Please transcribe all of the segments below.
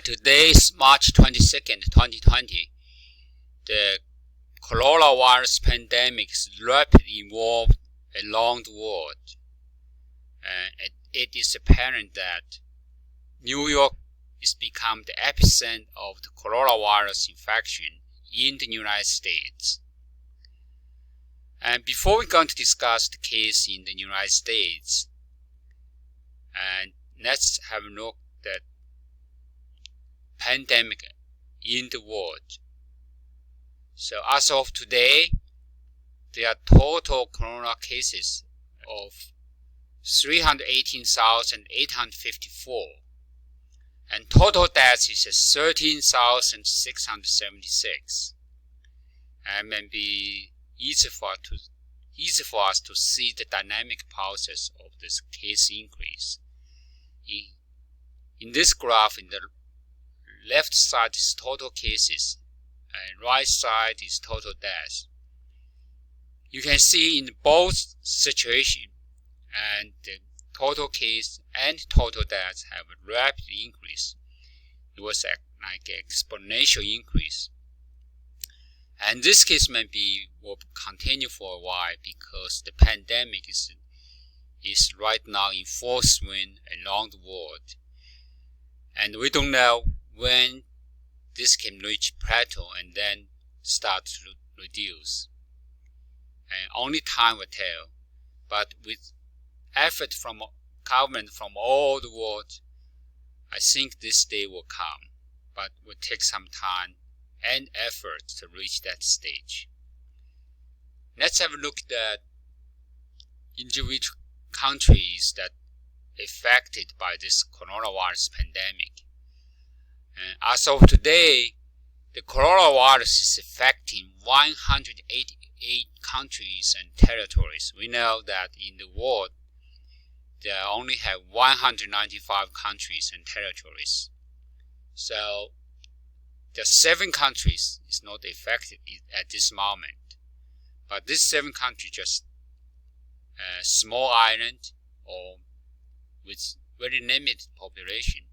And today is March 22nd, 2020. The coronavirus pandemic is rapidly evolved around the world. It is apparent that New York is become the epicenter of the coronavirus infection in the United States. And before we're going to discuss the case in the United States, and let's have a look at pandemic in the world. So as of today, there are total corona cases of 318,854, and total deaths is 13,676. And maybe easy for us to see the dynamic process of this case increase. In this graph, in the left side is total cases, and right side is total deaths. You can see in both situations, and the total case and total deaths have a rapid increase. It was like an exponential increase. And this case will continue for a while because the pandemic is right now in full swing around the world. And we don't know when this can reach plateau and then start to reduce. And only time will tell. But with effort from government from all the world, I think this day will come. But it will take some time and effort to reach that stage. Let's have a look at individual countries that are affected by this coronavirus pandemic. And as of today, the coronavirus is affecting 188 countries and territories. We know that in the world, there only have 195 countries and territories. So the 7 countries is not affected at this moment. But these 7 countries just a small island or with very limited population.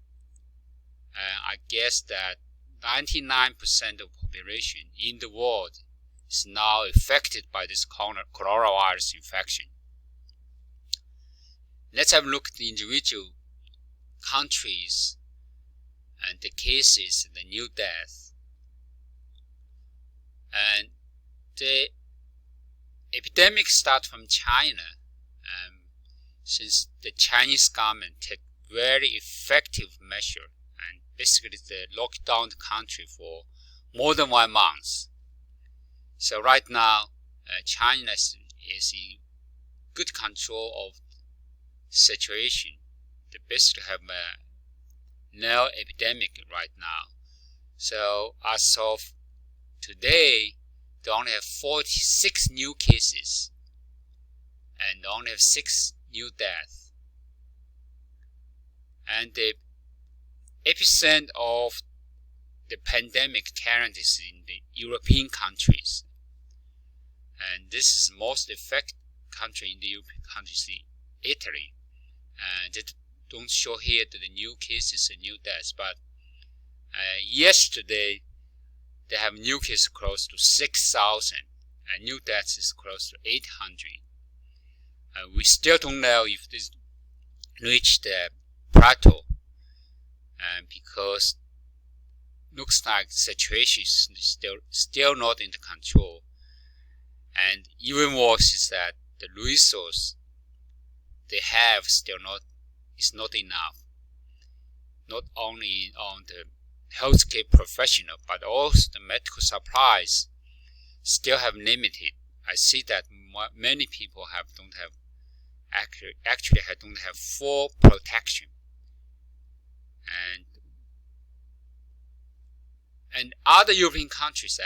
I guess that 99% of population in the world is now affected by this coronavirus infection. Let's have a look at the individual countries and the cases and the new deaths. And the epidemic starts from China, since the Chinese government take very effective measure and basically they locked down the country for more than 1 month. So right now, China is in good control of the situation. They basically have no epidemic right now. So as of today, they only have 46 new cases and only have 6 new deaths. And the epicenter of the pandemic currently is in the European countries. And this is the most affected country in the European countries, Italy. And they don't show here the new cases and new deaths, but yesterday they have new cases close to 6,000 and new deaths is close to 800. We still don't know if this reached the plateau, because looks like the situation is still not in the control. And even worse is that the resource they have is not enough. Not only on the healthcare professional, but also the medical supplies still have limited. I see that many people don't have full protection. And other European countries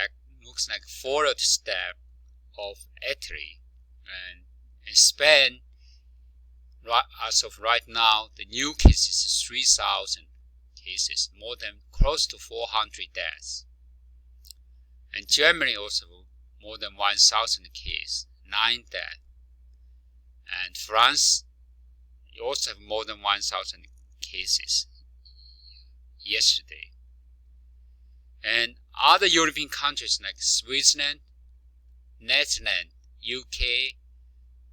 looks like followed step of Italy and Spain. As of right now, the new cases is 3,000 cases, more than close to 400 deaths. And Germany also more than 1,000 cases, 9 deaths. And France, you also have more than 1,000 cases yesterday. And other European countries like Switzerland, Netherlands, UK,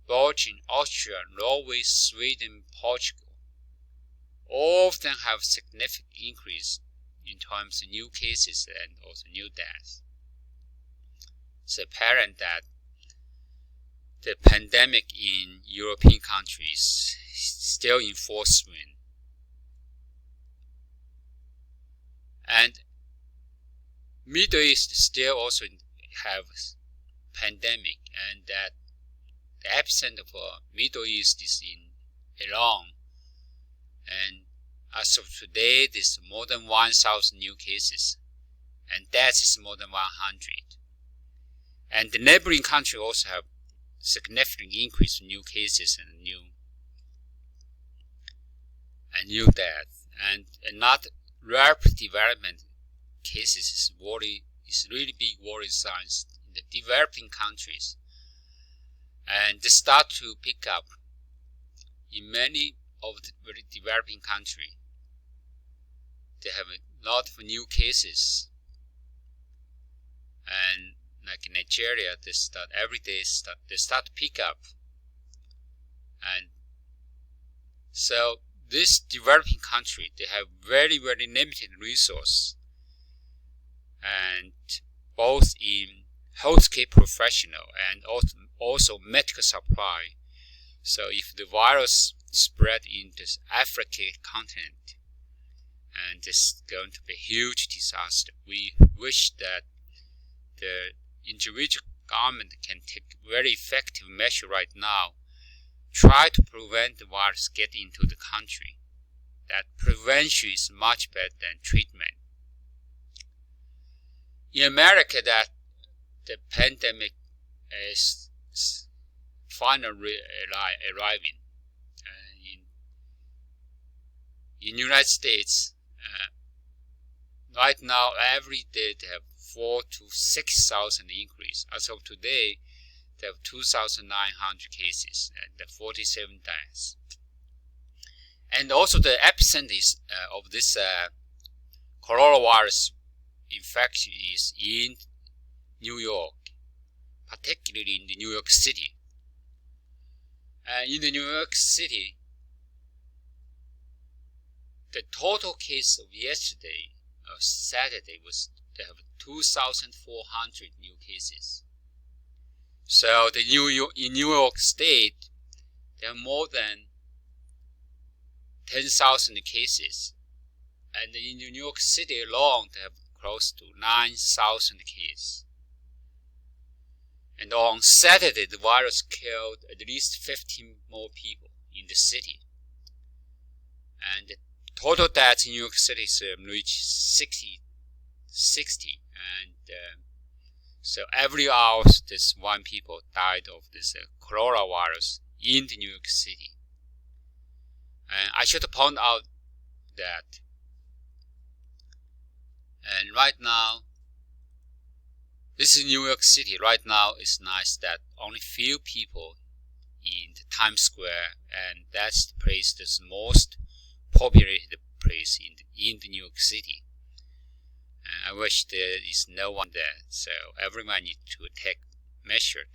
Belgium, Austria, Norway, Sweden, Portugal, all of them have significant increase in terms of new cases and also new deaths. It's apparent that the pandemic in European countries is still in full swing. And Middle East still also have pandemic, and that the epicenter for Middle East is in Iran. And as of today, there's more than 1,000 new cases, and deaths is more than 100. And the neighboring country also have significant increase in new cases and new deaths. And another rapid development cases is really big worry signs in the developing countries, and they start to pick up in many of the very developing countries. They have a lot of new cases, and like in Nigeria, they start every day. They start to pick up, and so this developing country, they have very limited resource, and both in healthcare professional and also medical supply. So if the virus spread in this African continent, and this is going to be a huge disaster, we wish that the individual government can take very effective measure right now, try to prevent the virus getting into the country. That prevention is much better than treatment. In America, that the pandemic is finally arriving. In United States, right now every day they have 4,000 to 6,000 increase. As of today, they have 2,900 cases and 47 deaths. And also the epicenter of this coronavirus infection is in New York, particularly in the New York City. In the New York City, the total case of yesterday, Saturday, was they have 2,400 new cases. So in New York State, there are more than 10,000 cases, and in New York City alone, they have close to 9,000 cases. And on Saturday, the virus killed at least 15 more people in the city. And the total deaths in New York City reached 60. And so every hour, this one people died of this coronavirus in the New York City. And I should point out that, and right now, this is New York City. Right now, it's nice that only few people in the Times Square, and that's the place that's most populated place in the New York City. And I wish there is no one there, so everyone needs to take measure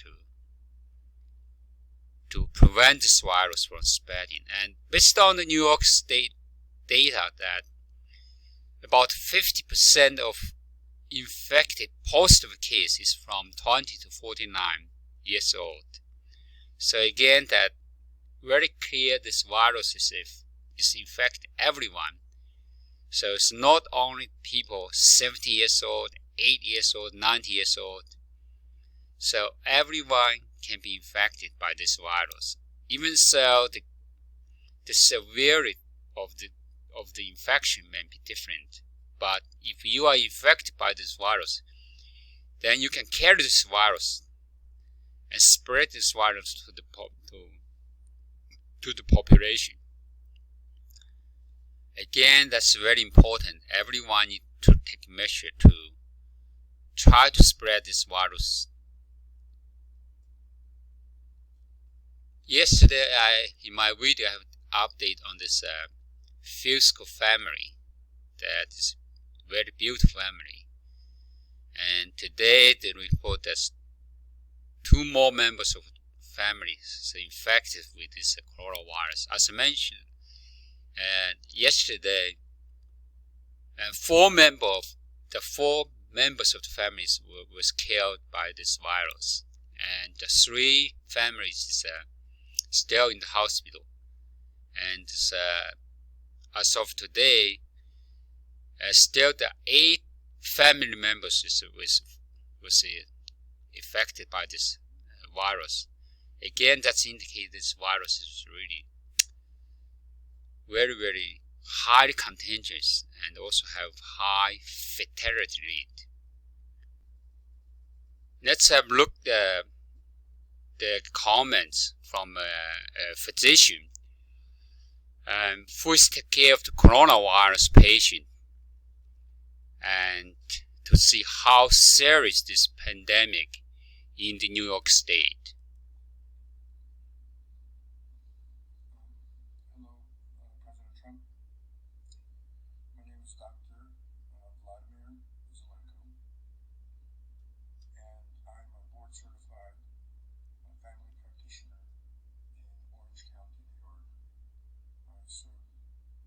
to prevent this virus from spreading. And based on the New York State data, that about 50% of infected positive cases from 20 to 49 years old. So again, that very clear this virus is infecting everyone. So it's not only people 70 years old, 80 years old, 90 years old. So everyone can be infected by this virus. Even so, the severity of the infection may be different. But if you are infected by this virus, then you can carry this virus and spread this virus to the population. Again, that's very important. Everyone needs to take measure to try to spread this virus. Yesterday, in my video, I have an update on this fiscal family. That is a very beautiful family. And today they report that 2 more members of families are infected with this coronavirus. As I mentioned, yesterday, 4 members of the families was killed by this virus, and the 3 families are still in the hospital. And as of today, still the 8 family members was affected by this virus. Again, that's indicates this virus is really very, very highly contagious and also have high fatality rate. Let's have a look at the comments from a physician who is taking care of the coronavirus patient, and to see how serious this pandemic in the New York State. Hello, President Trump. My name is Dr. Vladimir Zelenko, and I'm a board-certified family practitioner in Orange County, New York. I serve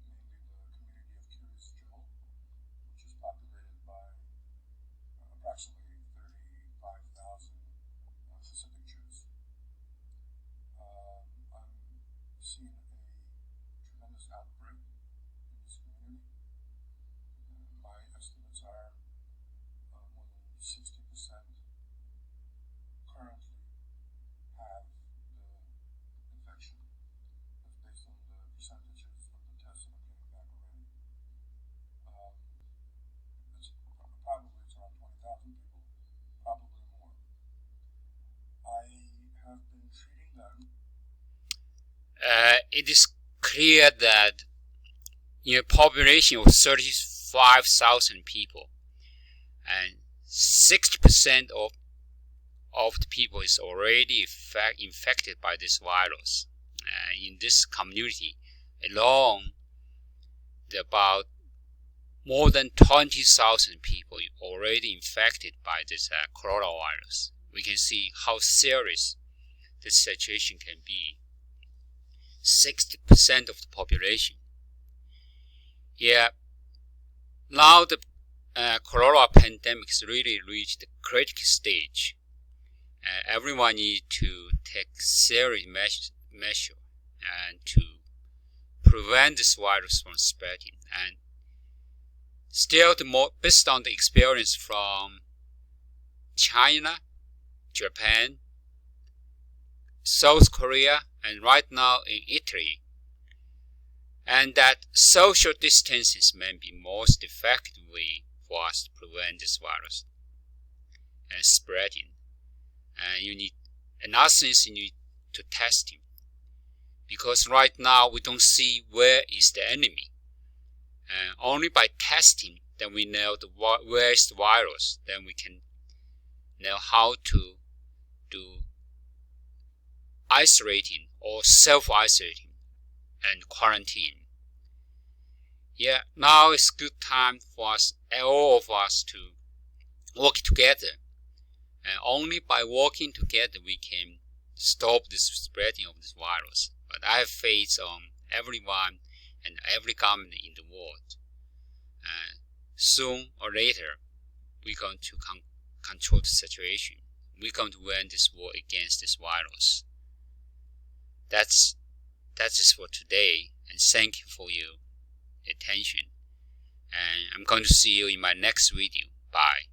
mainly the community of Curious Joel, which is populated by approximately 35,000 Pacific Jews. I'm seeing a tremendous outbreak in this community. My estimates are more than 60% currently have the infection. That's based on the percentages of the tests that I'm getting back already. It's probably around 20,000 people, probably more. I have been treating them. It is clear that in a population of 35,000 people, and 60% of the people is already infected by this virus. In this community alone, about more than 20,000 people already infected by this coronavirus. We can see how serious this situation can be. 60% of the population. Yeah, now the corona pandemic has really reached the critical stage. Everyone needs to take serious measure and to prevent this virus from spreading. And still, based on the experience from China, Japan, South Korea, and right now in Italy, and that social distances may be most effective way for us to prevent this virus and spreading. And another thing is you need to test him, because right now we don't see where is the enemy. And only by testing, then we know where is the virus. Then we can know how to do isolating or self-isolating and quarantine. Yeah, now is good time for us, all of us, to work together. And only by working together we can stop this spreading of this virus. But I have faith on everyone and every government in the world. Soon or later, we're going to control the situation. We're going to win this war against this virus. That's it for today, and thank you for your attention. And I'm going to see you in my next video. Bye.